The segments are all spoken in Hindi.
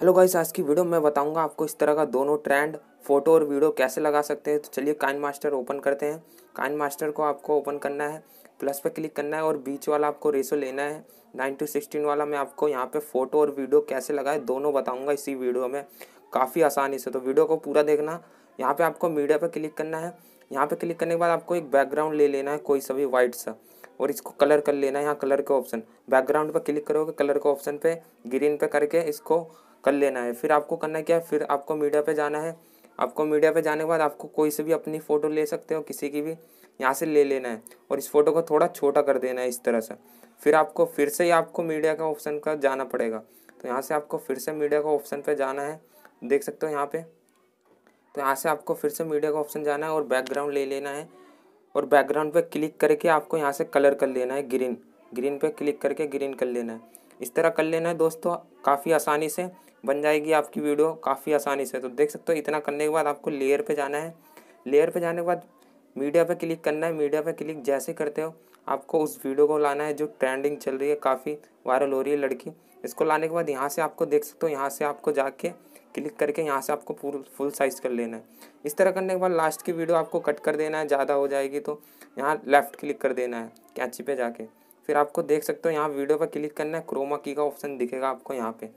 हेलो गाइस, आज की वीडियो में मैं बताऊंगा आपको इस तरह का दोनों ट्रेंड फोटो और वीडियो कैसे लगा सकते हैं। तो चलिए काइनमास्टर ओपन करते हैं। काइनमास्टर को आपको ओपन करना है, प्लस पे क्लिक करना है और बीच वाला आपको रेशो लेना है 9:16 वाला। मैं आपको यहाँ पे फोटो और वीडियो कैसे लगाए दोनों बताऊंगा इसी वीडियो में काफ़ी आसानी से। तो वीडियो को पूरा देखना। यहाँ पे आपको मीडिया पे क्लिक करना है। यहाँ पे क्लिक करने के बाद आपको एक बैकग्राउंड ले लेना है कोई सा भी वाइट सा, और इसको कलर कर लेना है। यहाँ कलर के ऑप्शन, बैकग्राउंड पे क्लिक करोगे, कलर के ऑप्शन पे ग्रीन पे करके इसको कर लेना है। फिर आपको करना क्या है, फिर आपको मीडिया पे जाना है। आपको मीडिया पे जाने के बाद आपको कोई से भी अपनी फ़ोटो ले सकते हो, किसी की भी यहाँ से ले लेना है और इस फोटो को थोड़ा छोटा कर देना है इस तरह से। फिर आपको फिर से ही आपको मीडिया का ऑप्शन का जाना पड़ेगा। तो यहाँ से आपको फिर से मीडिया का ऑप्शन पे जाना है, देख सकते हो यहाँ पे। तो यहाँ से आपको फिर से मीडिया का ऑप्शन जाना है और बैकग्राउंड ले लेना है और बैकग्राउंड पे क्लिक करके आपको यहाँ से कलर कर लेना है ग्रीन। ग्रीन पे क्लिक करके ग्रीन कर लेना है। इस तरह कर लेना है दोस्तों, काफ़ी आसानी से बन जाएगी आपकी वीडियो काफ़ी आसानी से। तो देख सकते हो इतना करने के बाद आपको लेयर पे जाना है। लेयर पे जाने के बाद मीडिया पे क्लिक करना है। मीडिया पे क्लिक जैसे करते हो आपको उस वीडियो को लाना है जो ट्रेंडिंग चल रही है, काफ़ी वायरल हो रही है लड़की। इसको लाने के बाद यहाँ से आपको देख सकते हो, यहाँ से आपको जाके क्लिक करके यहाँ से आपको फुल साइज़ कर लेना है। इस तरह करने के बाद लास्ट की वीडियो आपको कट कर देना है, ज़्यादा हो जाएगी तो यहाँ लेफ़्ट क्लिक कर देना है कैंची पे जाके। फिर आपको देख सकते हो यहाँ वीडियो पर क्लिक करना है, क्रोमा की का ऑप्शन दिखेगा आपको यहाँ पे।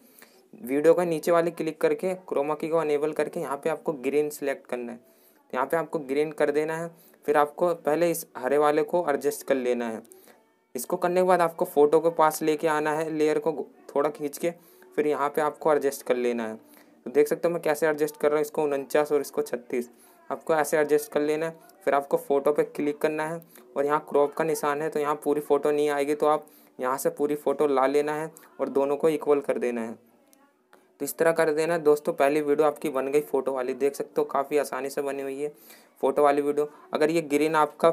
वीडियो का नीचे वाले क्लिक करके क्रोमा की को अनेबल करके यहाँ पे आपको ग्रीन सेलेक्ट करना है। यहाँ पे आपको ग्रीन कर देना है। फिर आपको पहले इस हरे वाले को एडजस्ट कर लेना है। इसको करने के बाद आपको फ़ोटो के पास लेके आना है, लेयर को थोड़ा खींच के फिर यहाँ पे आपको एडजस्ट कर लेना है। तो देख सकते हो मैं कैसे एडजस्ट कर रहा हूँ, इसको 49 और इसको 36 आपको ऐसे एडजस्ट कर लेना है। फिर आपको फ़ोटो पे क्लिक करना है और यहाँ क्रॉप का निशान है, तो यहाँ पूरी फ़ोटो नहीं आएगी तो आप यहाँ से पूरी फ़ोटो ला लेना है और दोनों को इक्वल कर देना है। तो इस तरह कर देना है दोस्तों। पहली वीडियो आपकी बन गई फ़ोटो वाली, देख सकते हो काफ़ी आसानी से बनी हुई है फ़ोटो वाली वीडियो। अगर ये ग्रीन आपका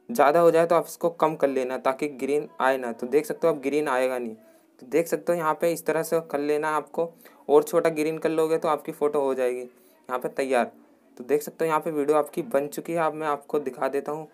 ज़्यादा हो जाए तो आप इसको कम कर लेना ताकि ग्रीन आए ना। तो देख सकते हो अब ग्रीन आएगा नहीं। तो देख सकते हो यहाँ पे इस तरह से कर लेना है आपको, और छोटा ग्रीन कर लोगे तो आपकी फ़ोटो हो जाएगी यहाँ पे तैयार। तो देख सकते हो यहाँ पे वीडियो आपकी बन चुकी है। अब मैं आपको दिखा देता हूँ।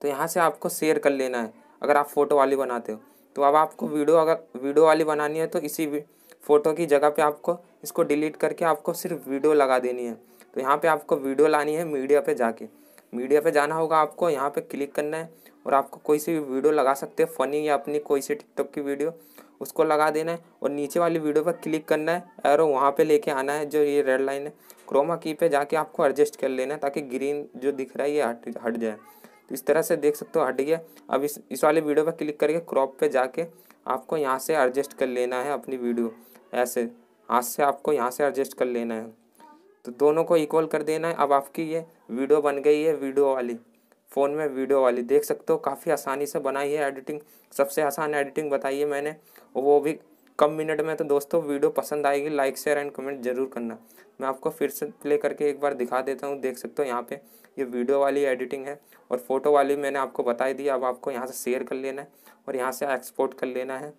तो यहाँ से आपको शेयर कर लेना है अगर आप फ़ोटो वाली बनाते हो। तो अब आपको अगर वीडियो वाली बनानी है तो इसी फ़ोटो की जगह पे आपको इसको डिलीट करके आपको सिर्फ वीडियो लगा देनी है। तो यहाँ पे आपको वीडियो लानी है, मीडिया पे जाके मीडिया पे जाना होगा आपको, यहाँ पे क्लिक करना है और आपको कोई सी भी वीडियो लगा सकते हैं फ़नी या अपनी कोई सी टिकटॉक की वीडियो, उसको लगा देना है और नीचे वाली वीडियो पर क्लिक करना है, एरो वहाँ पे लेके आना है जो ये रेड लाइन है, क्रोमा की पे जाके आपको एडजस्ट कर लेना है ताकि ग्रीन जो दिख रहा है ये हट जाए। तो इस तरह से देख सकते हो हट गया। अब इस वाले वीडियो पर क्लिक करके क्रॉप पे जाके आपको यहाँ से एडजस्ट कर लेना है अपनी वीडियो, ऐसे हाथ से आपको यहाँ से एडजस्ट कर लेना है। तो दोनों को इक्वल कर देना है। अब आपकी ये वीडियो बन गई है वीडियो वाली, फ़ोन में वीडियो वाली, देख सकते हो काफ़ी आसानी से बनाई है एडिटिंग। सबसे आसान एडिटिंग बताई है मैंने, और वो भी कम मिनट में। तो दोस्तों वीडियो पसंद आएगी, लाइक शेयर एंड कमेंट जरूर करना। मैं आपको फिर से प्ले करके एक बार दिखा देता हूँ। देख सकते हो यहाँ पे ये वीडियो वाली एडिटिंग है और फोटो वाली मैंने आपको बता ही दिया। अब आपको यहाँ से शेयर कर लेना है और यहाँ से एक्सपोर्ट कर लेना है।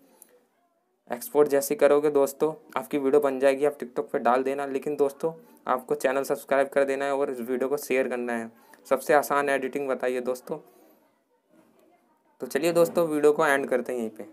एक्सपोर्ट जैसे करोगे दोस्तों आपकी वीडियो बन जाएगी, आप टिकटॉक पे डाल देना। लेकिन दोस्तों आपको चैनल सब्सक्राइब कर देना है और इस वीडियो को शेयर करना है। सबसे आसान एडिटिंग बताइए दोस्तों। तो चलिए दोस्तों वीडियो को एंड करते हैं यहीं पे।